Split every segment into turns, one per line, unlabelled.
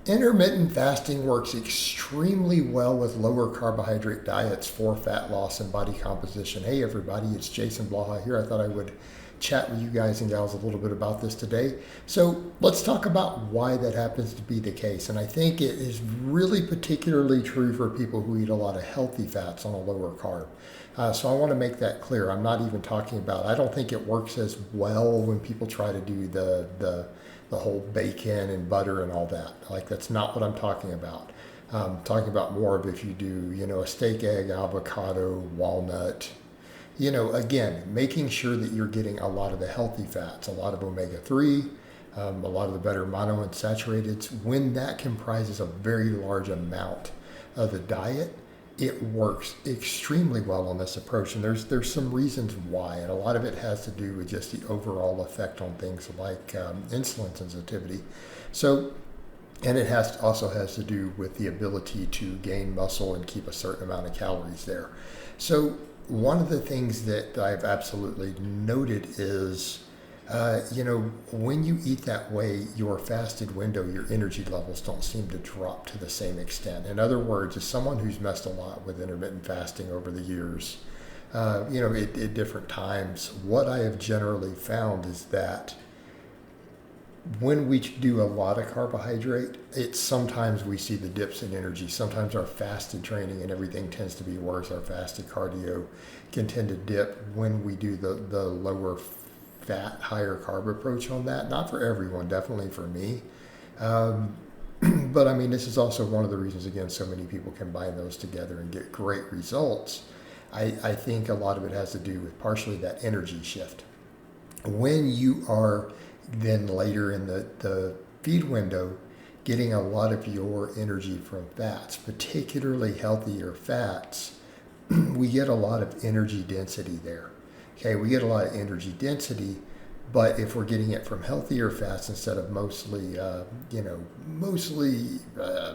Intermittent fasting works extremely well with lower carbohydrate diets for fat loss and body composition. Hey everybody, it's Jason Blaha here. I thought I would chat with you guys and gals a little bit about this today. So let's talk about why that happens to be the case. And I think it is really particularly true for people who eat a lot of healthy fats on a lower carb. So I want to make that clear. I'm not even talking about, I don't think it works as well when people try to do the whole bacon and butter and all that. Like, that's not what I'm talking about. I'm talking about more of if you do, a steak, egg, avocado, walnut, again, making sure that you're getting a lot of the healthy fats, a lot of omega-3, a lot of the better monounsaturated. When that comprises a very large amount of the diet, it works extremely well on this approach, and there's some reasons why, and a lot of it has to do with just the overall effect on things like insulin sensitivity. So, and it also has to do with the ability to gain muscle and keep a certain amount of calories there. So one of the things that I've absolutely noted is, when you eat that way, your fasted window, your energy levels don't seem to drop to the same extent. In other words, as someone who's messed a lot with intermittent fasting over the years, at different times, what I have generally found is that when we do a lot of carbohydrate, sometimes we see the dips in energy. Sometimes our fasted training and everything tends to be worse. Our fasted cardio can tend to dip when we do the lower fat, higher carb approach on that. Not for everyone, definitely for me. But I mean, this is also one of the reasons, again, so many people combine those together and get great results. I think a lot of it has to do with partially that energy shift. When you are then later in the feed window getting a lot of your energy from fats, particularly healthier fats, we get a lot of energy density there. Okay, we get a lot of energy density, but if we're getting it from healthier fats instead of mostly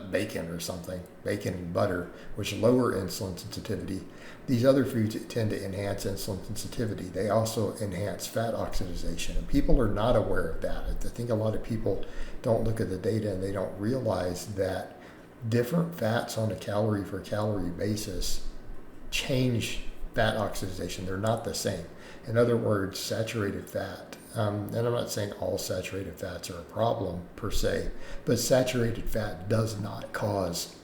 bacon or something, bacon and butter, which lower insulin sensitivity, these other foods tend to enhance insulin sensitivity. They also enhance fat oxidation, and people are not aware of that. I think a lot of people don't look at the data and they don't realize that different fats on a calorie for calorie basis change fat oxidation. They're not the same. In other words, saturated fat, and I'm not saying all saturated fats are a problem per se, but saturated fat does not cause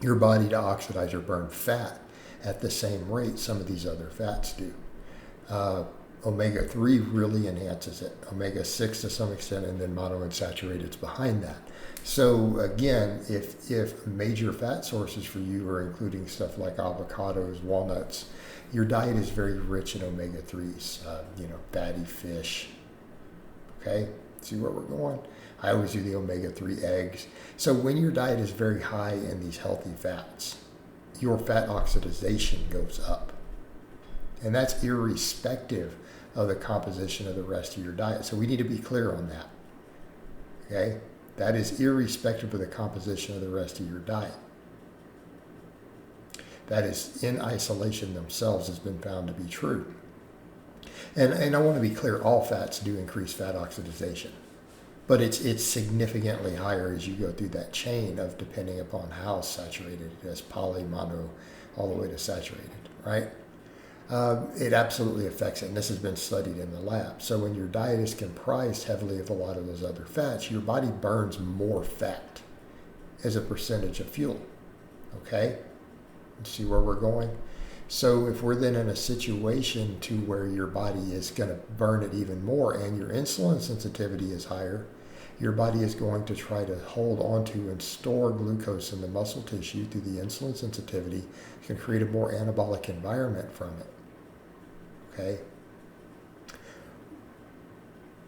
your body to oxidize or burn fat at the same rate some of these other fats do. Omega-3 really enhances it, omega-6 to some extent, and then monounsaturated is behind that. So again, if major fat sources for you are including stuff like avocados, walnuts, your diet is very rich in omega-3s, fatty fish. Okay, see where we're going? I always do the omega-3 eggs. So when your diet is very high in these healthy fats, your fat oxidation goes up. And that's irrespective of the composition of the rest of your diet. So we need to be clear on that. Okay? That is irrespective of the composition of the rest of your diet. That is, in isolation themselves, has been found to be true. And I want to be clear, all fats do increase fat oxidation. But it's significantly higher as you go through that chain of depending upon how saturated it is, poly, mono, all the way to saturated, right? It absolutely affects it, and this has been studied in the lab. So when your diet is comprised heavily of a lot of those other fats, your body burns more fat as a percentage of fuel, okay? See where we're going? So if we're then in a situation to where your body is going to burn it even more and your insulin sensitivity is higher, your body is going to try to hold onto and store glucose in the muscle tissue through the insulin sensitivity. You can create a more anabolic environment from it. Okay?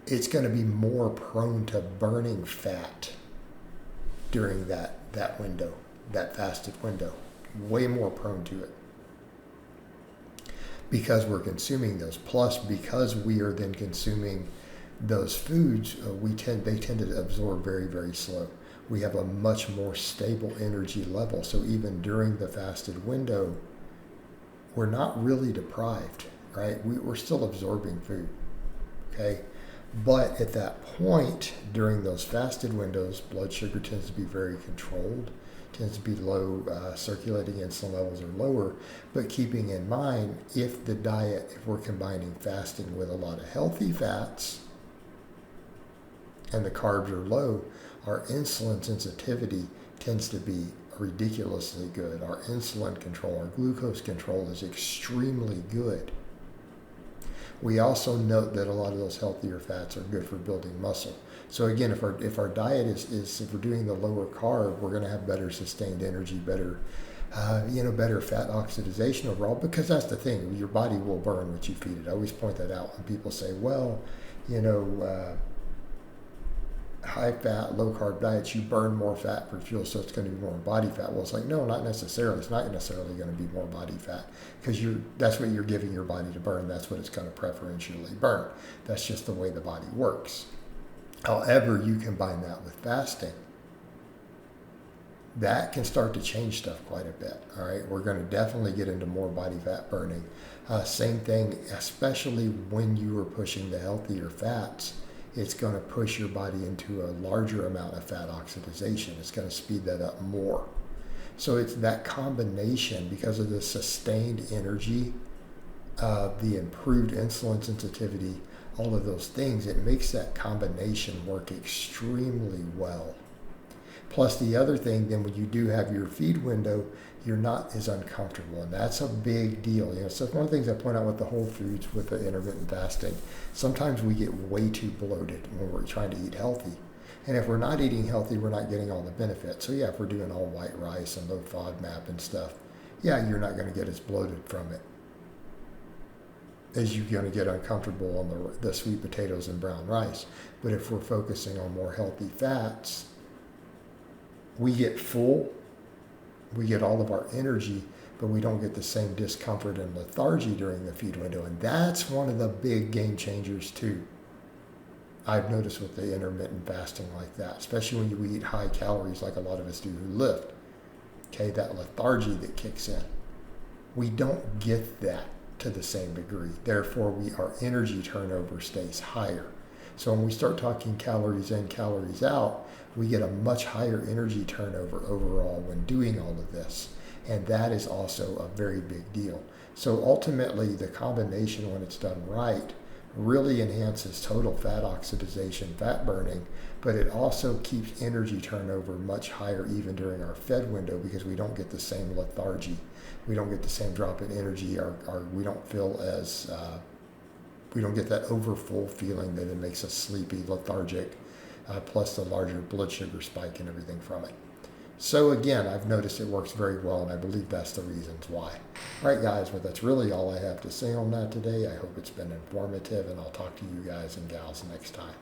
It's going to be more prone to burning fat during that window, that fasted window. Way more prone to it. Because we're consuming those. Plus, because we are then consuming those foods, they tend to absorb very, very slow. We have a much more stable energy level. So even during the fasted window, we're not really deprived, right? We're still absorbing food, okay? But at that point, during those fasted windows, blood sugar tends to be very controlled, tends to be low, circulating insulin levels are lower. But keeping in mind, if we're combining fasting with a lot of healthy fats and the carbs are low, our insulin sensitivity tends to be ridiculously good. Our insulin control, our glucose control is extremely good. We also note that a lot of those healthier fats are good for building muscle. So again, if our diet is if we're doing the lower carb, we're going to have better sustained energy, better fat oxidation overall, because that's the thing. Your body will burn what you feed it. I always point that out when people say, well, high fat, low carb diets, you burn more fat for fuel, so it's going to be more body fat. Well, it's like, no, not necessarily. It's not necessarily going to be more body fat, because that's what you're giving your body to burn. That's what it's going to preferentially burn. That's just the way the body works. However, you combine that with fasting, that can start to change stuff quite a bit. All right, we're going to definitely get into more body fat burning. Same thing, especially when you are pushing the healthier fats. It's going to push your body into a larger amount of fat oxidation. It's going to speed that up more. So it's that combination, because of the sustained energy, the improved insulin sensitivity, all of those things, it makes that combination work extremely well. Plus the other thing, then when you do have your feed window, you're not as uncomfortable, and that's a big deal. So one of the things I point out with the whole foods, with the intermittent fasting, sometimes we get way too bloated when we're trying to eat healthy. And if we're not eating healthy, we're not getting all the benefits. So yeah, if we're doing all white rice and low FODMAP and stuff, yeah, you're not going to get as bloated from it as you're going to get uncomfortable on the sweet potatoes and brown rice. But if we're focusing on more healthy fats, we get full, we get all of our energy, but we don't get the same discomfort and lethargy during the feed window. And that's one of the big game changers too. I've noticed with the intermittent fasting like that, especially when you eat high calories like a lot of us do who lift. Okay, that lethargy that kicks in. We don't get that to the same degree. Therefore, our energy turnover stays higher. So when we start talking calories in, calories out, we get a much higher energy turnover overall when doing all of this. And that is also a very big deal. So ultimately, the combination, when it's done right, really enhances total fat oxidation, fat burning, but it also keeps energy turnover much higher even during our fed window, because we don't get the same lethargy. We don't get the same drop in energy. We don't feel as, we don't get that overfull feeling that it makes us sleepy, lethargic, plus the larger blood sugar spike and everything from it. So again, I've noticed it works very well, and I believe that's the reasons why. All right, guys, but that's really all I have to say on that today. I hope it's been informative, and I'll talk to you guys and gals next time.